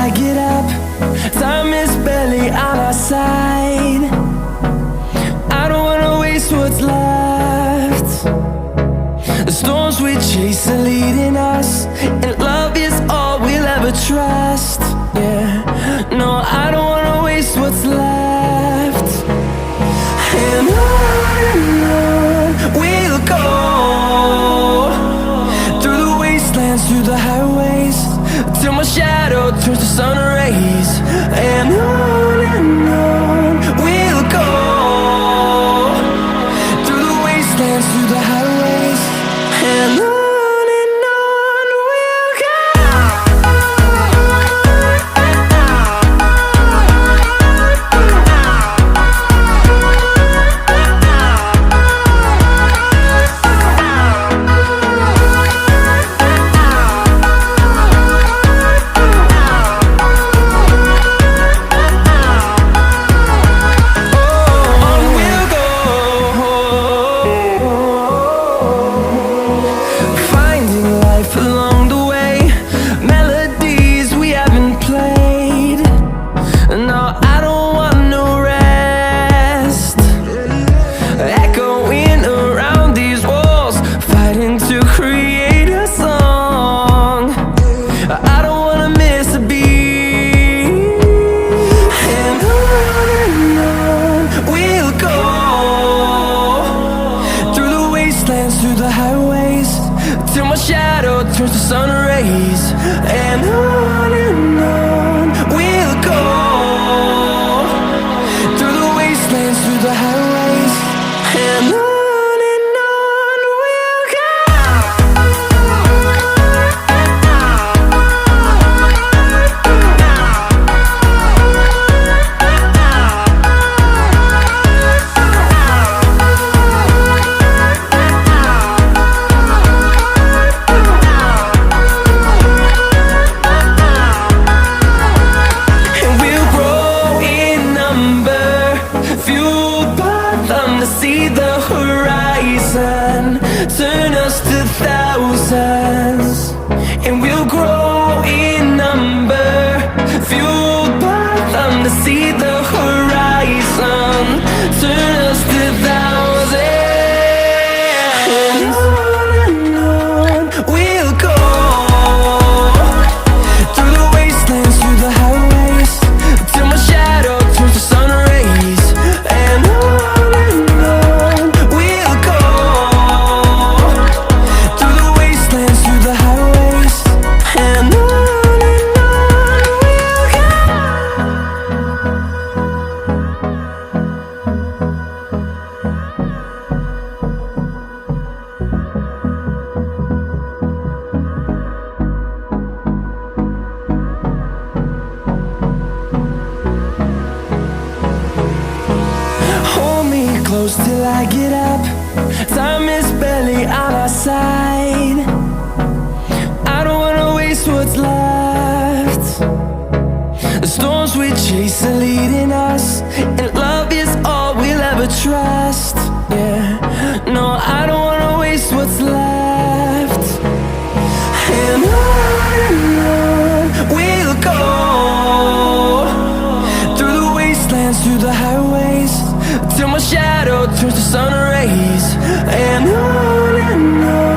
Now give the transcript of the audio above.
I get up. Time is barely on our side. I don't wanna waste what's left. The storms we chase are leading us, and love is all we'll ever trust. Yeah, no, I don't wanna waste what's left. And on we'll go, through the wastelands, through the highways, till my shadow turns to sun rays. And on we'll go, through the wastelands, through the highways, and on we'll go. Through the highways, till my shadow turns to sun rays. And on we'll go, through the wastelands, through the highways, and on we'll go. See the horizon, turn us to thousands, and we'll grow in number, fueled by them. To see the horizon, turn us to thousands, and on we'll go, through the wastelands, through the highways, till my shadow turns to sun rays. And close till I get up. Time is barely on our side. I don't wanna waste what's left. The storms we chase are leading us, and love is all we'll ever trust. Yeah, no, I don't wanna waste what's left. And on we'll go, through the wastelands, through the highways, till my shadow turns to sun rays. And on